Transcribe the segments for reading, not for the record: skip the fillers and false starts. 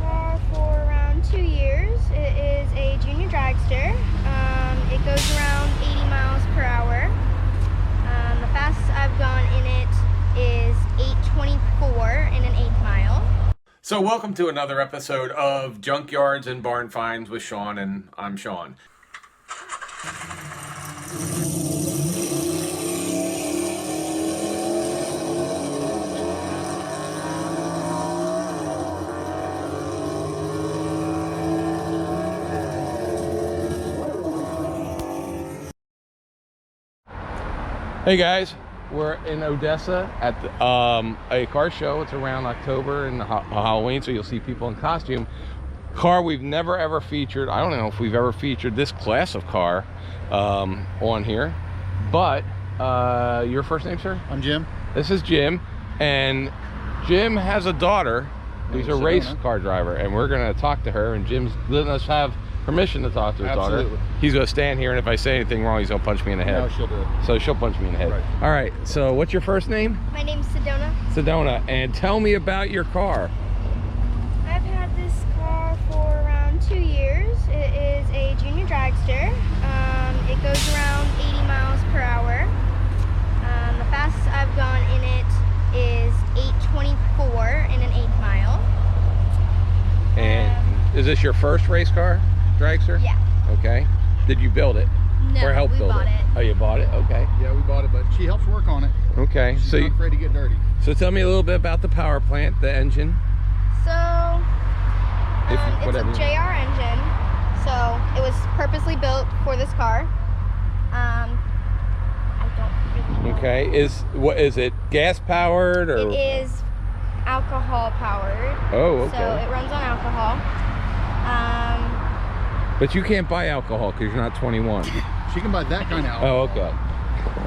car for around 2 years. It is a junior dragster. It goes around 80 miles per hour. The fastest I've gone in it is 8:24 in an 8 mile. So welcome to another episode of Junkyards and Barn Finds with Sean, and I'm Sean. Hey guys, we're in Odessa at a car show. It's around October and Halloween, so you'll see people in costume. Car we've never ever featured. I don't know if we've ever featured this class of car on here, but your first name, sir? I'm Jim. This is Jim, and Jim has a daughter who's a race car driver, and we're gonna talk to her, and Jim's letting us have permission to talk to his daughter. He's gonna stand here, and if I say anything wrong, he's gonna punch me in the head. No, she'll do it. So she'll punch me in the head. Right. All right, so what's your first name? My name's Sedona. Sedona, and tell me about your car. I've had this car for around 2 years. It is a junior dragster. It goes around 80 miles per hour. The fastest I've gone in it is 8:24 in an 8 mile. And is this your first race car, dragster? Yeah. Okay. Did you build it? No, or help we build bought it. Oh, you bought it? Okay. Yeah, we bought it, but she helps work on it. Okay. She's So not afraid to get dirty. So tell me a little bit about the power plant, the engine. So, it's whatever a you- JR engine. So it was purposely built for this car. I don't really know. Okay. Is it gas powered or? It is alcohol powered. Oh, okay. So it runs on alcohol. But you can't buy alcohol because you're not 21. She can buy that kind of alcohol. Oh, okay.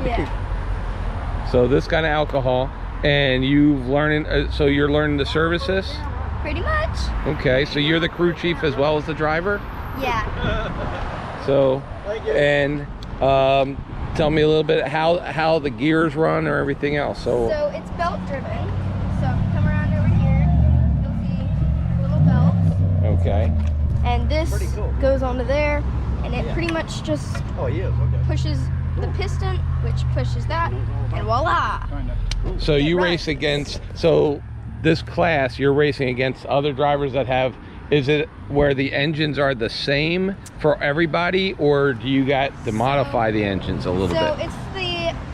Yeah. So this kind of alcohol, and you've learning. So you're learning to service this. Pretty much. Okay. So you're the crew chief as well as the driver. Yeah. So, and tell me a little bit how the gears run or everything else. So it's belt driven. So if you come around over here, you'll see little belts. Okay. And this Pretty cool. goes onto there, and it pretty much just pushes the piston, which pushes that, and voila! So you It race runs. against, so this class, you're racing against other drivers that have, is it where the engines are the same for everybody, or do you got to modify the engines a little So bit?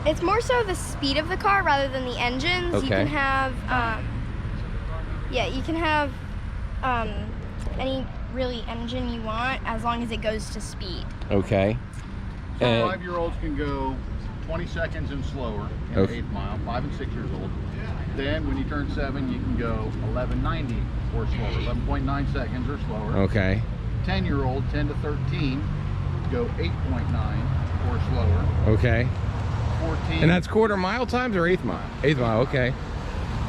it's more so the speed of the car rather than the engines. Okay. You can have, you can have any really engine you want as long as it goes to speed. Okay. So And 5-year-olds can go 20 seconds and slower in an 8 mile, 5 and 6 years old. Then when you turn 7, you can go 11:90 or slower, 11.9 seconds or slower. okay. 10-year-old, 10 to 13, go 8.9 or slower. Okay. 14. And that's quarter mile times or eighth mile? Eighth mile, okay.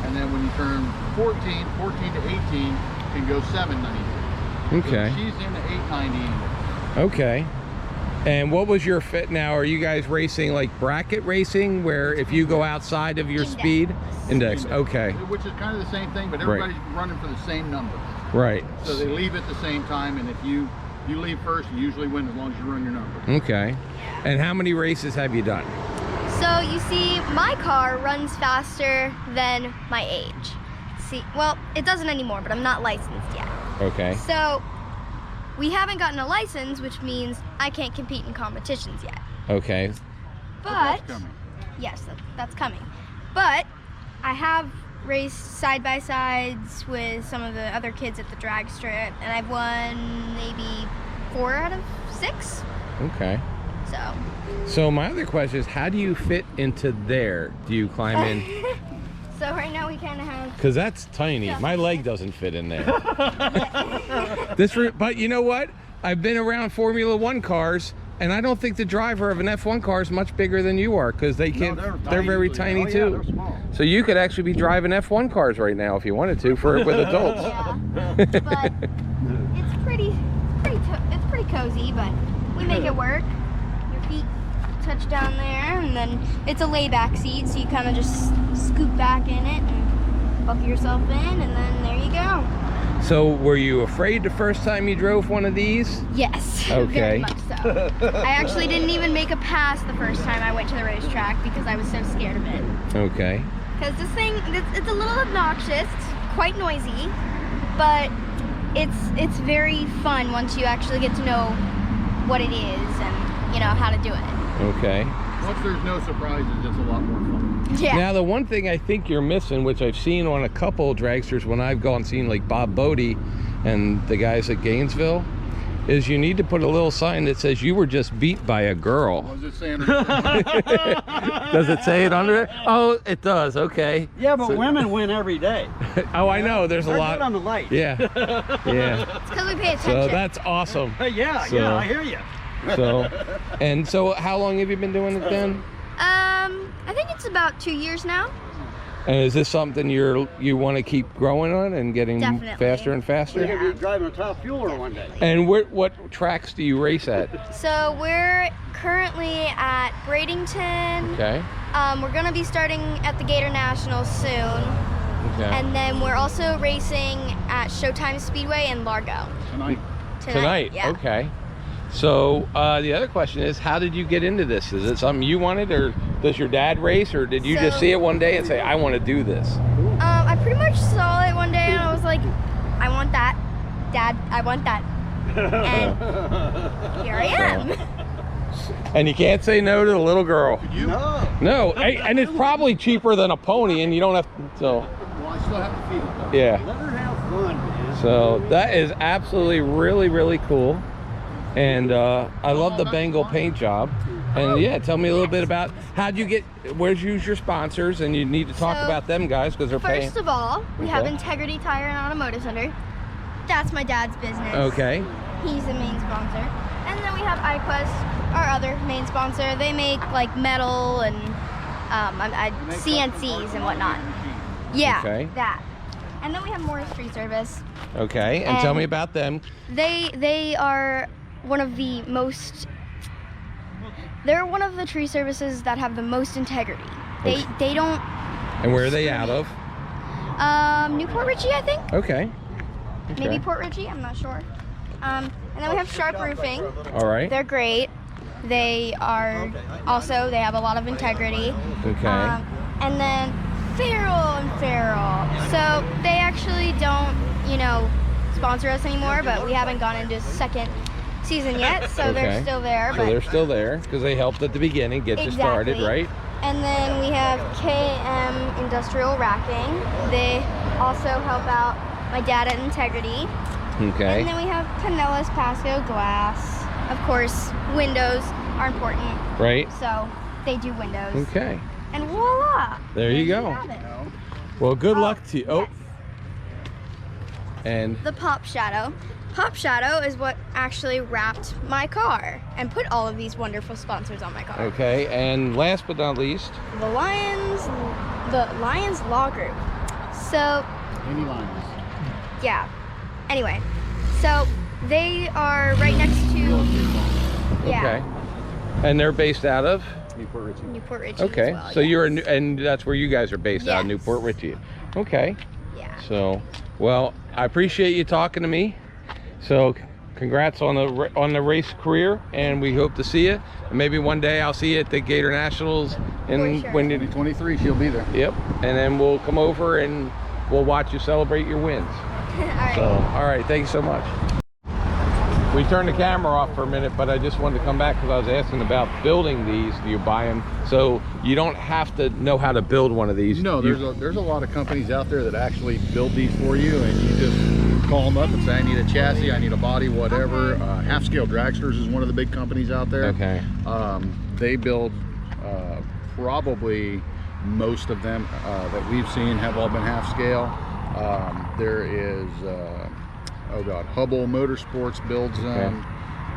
And then when you turn 14 to 18, can go 7.90. Okay. So she's in the 8.90. Okay. And what was your fit now? Are you guys racing like bracket racing where if you go outside of your Index. speed? Index, okay. Which is kind of the same thing, but everybody's running for the same number. Right. So they leave at the same time, and if you leave first, you usually win as long as you run your number. Okay. And how many races have you done? So you see, my car runs faster than my age. See, well, it doesn't anymore, but I'm not licensed yet. Okay. So we haven't gotten a license, which means I can't compete in competitions yet. Okay. But That's coming. yes, that's coming. But I have raced side-by-sides with some of the other kids at the drag strip, and I've won maybe 4 out of 6. Okay. So my other question is, how do you fit into there? Do you climb in? So right now we kind of have. Because that's tiny. My leg doesn't fit in there. But you know what? I've been around Formula One cars, and I don't think the driver of an F1 car is much bigger than you are, because they can't. They're very tiny Yeah, too. they're small. So you could actually be driving F1 cars right now if you wanted to with adults. Yeah, but it's pretty cozy, but we make it work. Your feet touch down there, and then it's a layback seat, so you kind of just scoop back in it and buckle yourself in, and then there you go. So were you afraid the first time you drove one of these? Yes, Okay. very much so. I actually didn't even make a pass the first time I went to the racetrack because I was so scared of it. Okay. Because this thing, it's a little obnoxious, it's quite noisy, but it's very fun once you actually get to know what it is and, you know, how to do it. Okay. Once there's no surprises, it's a lot more fun. Yeah. Now the one thing I think you're missing, which I've seen on a couple of dragsters when I've gone and seen like Bob Bodie and the guys at Gainesville, is you need to put a little sign that says you were just beat by a girl. What was it saying? Does it say it under it? Oh, it does. Okay. Yeah, but women win every day. Oh, I know. There's a They're lot. good on the light. Yeah. Yeah. It's because we pay attention. So that's awesome. Yeah, So- yeah, I hear you. So how long have you been doing it then? I think it's about 2 years now. And is this something you want to keep growing on and getting Definitely. faster and faster? You're gonna be driving a top fueler one day. And what tracks do you race at? So we're currently at Bradenton. Okay. We're gonna be starting at the Gator Nationals soon. Okay. And then we're also racing at Showtime Speedway in Largo. Tonight. Yeah. Okay. So the other question is, how did you get into this? Is it something you wanted, or does your dad race, or did you just So- see it one day and say, I want to do this? I pretty much saw it one day and I was like, I want that. Dad, I want that. And here I am. And you can't say no to the little girl. No. No, and it's probably cheaper than a pony, and you don't have to, so Well, I still have to feed it though. yeah. Let her have fun, man. So that is absolutely really cool. And I love the Bengal paint job. And yeah, tell me a little bit about how'd you get, where's you use your sponsors, and you need to talk So, about them guys because they're paying. First of all, we have Okay. Integrity Tire and Automotive Center. That's my dad's business. Okay. He's the main sponsor. And then we have iQuest, our other main sponsor. They make like metal and CNCs and whatnot. Yeah, Okay. that. And then we have Morris Tree Service. Okay, and tell And- me about them. They are one of the most. They're one of the tree services that have the most integrity. They don't. And where are they out of? Newport Richie, I think. Okay. Maybe Port Richie. I'm not sure. And then we have Sharp Roofing. All right. They're great. They are also, they have a lot of integrity. Okay. And then Farrell and Farrell. So they actually don't, sponsor us anymore, but we haven't gone into second season yet, so they're Okay. still there. So they're still there because they helped at the beginning, get you started, Exactly. right? And then we have KM Industrial Racking. They also help out my dad at Integrity. Okay. And then we have Pinellas Pasco Glass. Of course, windows are important, Right. so they do windows. Okay. And voila! There you go. have it. Well, good Oh, luck to you. Oh, yes. and The Pop Shadow. Pop Shadow is what actually wrapped my car and put all of these wonderful sponsors on my car. okay. And last but not least, The Lions Law Group. So, Any lines? yeah. Anyway, so they are right next to, yeah, okay. And they're based out of. Newport Richie. Newport Richie. Okay. as well, So yes. you're and that's where you guys are based out, of Yes. Newport Richie. Okay. Yeah. So, well, I appreciate you talking to me. So, congrats on the race career, and we hope to see you. And maybe one day I'll see you at the Gator Nationals in For sure. when you, 23, she'll be there. Yep. And then we'll come over and we'll watch you celebrate your wins. All right. So, all right, thank you so much. We turned the camera off for a minute, but I just wanted to come back because I was asking about building these. Do you buy them? So you don't have to know how to build one of these. No, there's a lot of companies out there that actually build these for you, and you just call them up and say, I need a chassis, I need a body, whatever. Half Scale Dragsters is one of the big companies out there. Okay. They build probably most of them that we've seen have all been half scale. There is Hubble Motorsports builds them.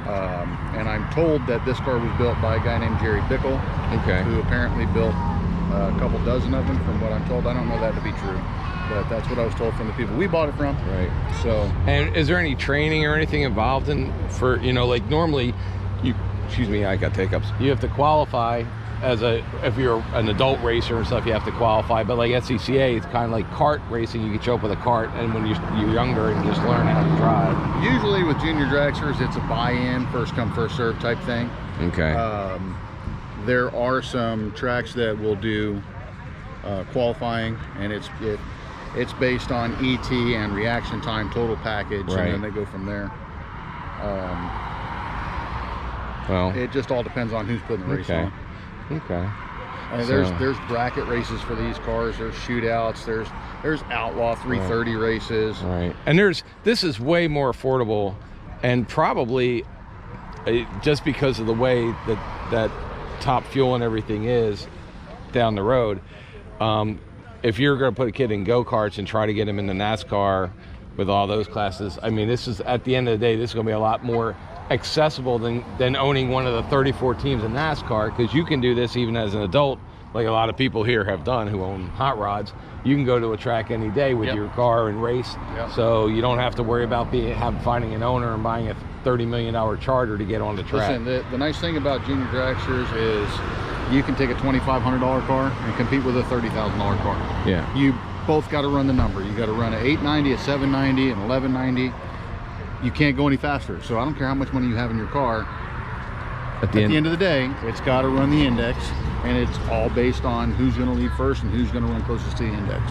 And I'm told that this car was built by a guy named Jerry Bickle, Okay. who apparently built a couple dozen of them, from what I'm told. I don't know that to be true, but that's what I was told from the people we bought it from. Right. So And is there any training or anything involved in like normally you, excuse me, I got hiccups. You have to qualify if you're an adult racer and stuff, you have to qualify. But like SCCA, it's kind of like kart racing. You can show up with a kart, and when you're younger and just learn how to drive. Usually with junior dragsters, it's a buy-in, first come, first serve type thing. Okay. There are some tracks that will do qualifying, and it's based on ET and reaction time, total package, Right. and then they go from there. Well, It just all depends on who's putting the race okay. on. Okay. I mean, there's bracket races for these cars. There's shootouts. There's outlaw 330 races. Right. And this is way more affordable, and probably just because of the way that Top Fuel and everything is down the road. If you're going to put a kid in go-karts and try to get him into NASCAR with all those classes, I mean, this is, at the end of the day, this is going to be a lot more accessible than owning one of the 34 teams in NASCAR, because you can do this even as an adult, like a lot of people here have done who own hot rods. You can go to a track any day with Yep. your car and race. Yep. So you don't have to worry about finding an owner and buying a $30 million charter to get on the track. Listen, the nice thing about junior dragsters is you can take a $2,500 car and compete with a $30,000 car. Yeah. You both got to run the number. You got to run an 890, a 790, an 1190. You can't go any faster. So I don't care how much money you have in your car. At the end of the day, it's got to run the index, and it's all based on who's going to lead first and who's going to run closest to the index.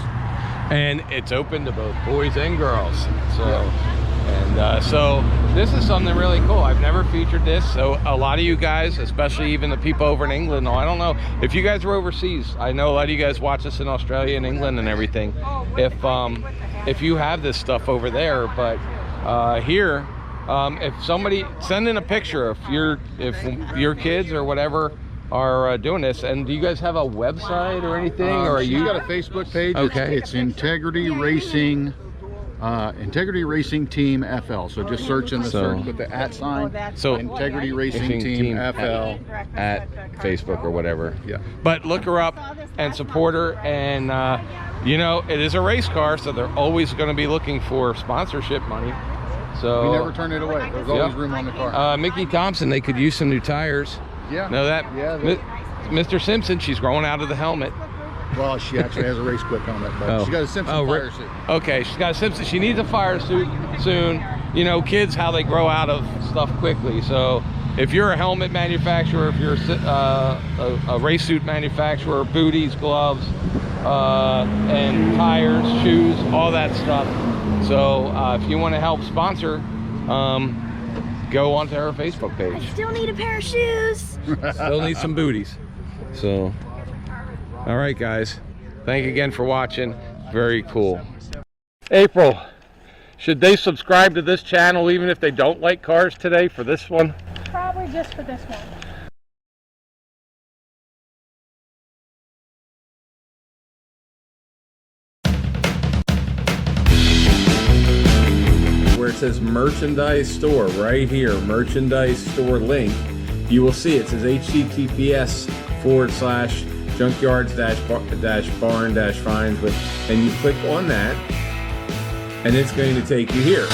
And it's open to both boys and girls. So, so this is something really cool. I've never featured this. So a lot of you guys, especially even the people over in England, I don't know if you guys are overseas. I know a lot of you guys watch this in Australia and England and everything. If you have this stuff over there, but here, if somebody send in a picture, if your kids or whatever are doing this, and do you guys have a website or anything, or are you got a Facebook page? Okay. It's Integrity Racing. Integrity Racing Team FL. So just search in the search with the @ sign. So Integrity Racing Team FL at Facebook or whatever. Yeah. But look her up and support her, and you know, it is a race car, so they're always going to be looking for sponsorship money. So We never turn it away. There's always room on the car. Mickey Thompson, they could use some new tires. Yeah. Know that? Yeah. Mr. Simpson, she's growing out of the helmet. Well, she actually has a race quick helmet, but she got a Simpson fire suit. Okay, she's got a Simpson. She needs a fire suit soon. You know, kids, how they grow out of stuff quickly. So if you're a helmet manufacturer, if you're a race suit manufacturer, booties, gloves, and tires, shoes, all that stuff. So if you want to help sponsor, go onto her Facebook page. Still need a pair of shoes. Still need some booties. So, all right, guys. Thank you again for watching. Very cool. April, should they subscribe to this channel even if they don't like cars today for this one? Probably just for this one. Where it says merchandise store right here, merchandise store link, you will see it says https:/junkyards-barn-finds, and you click on that and it's going to take you here.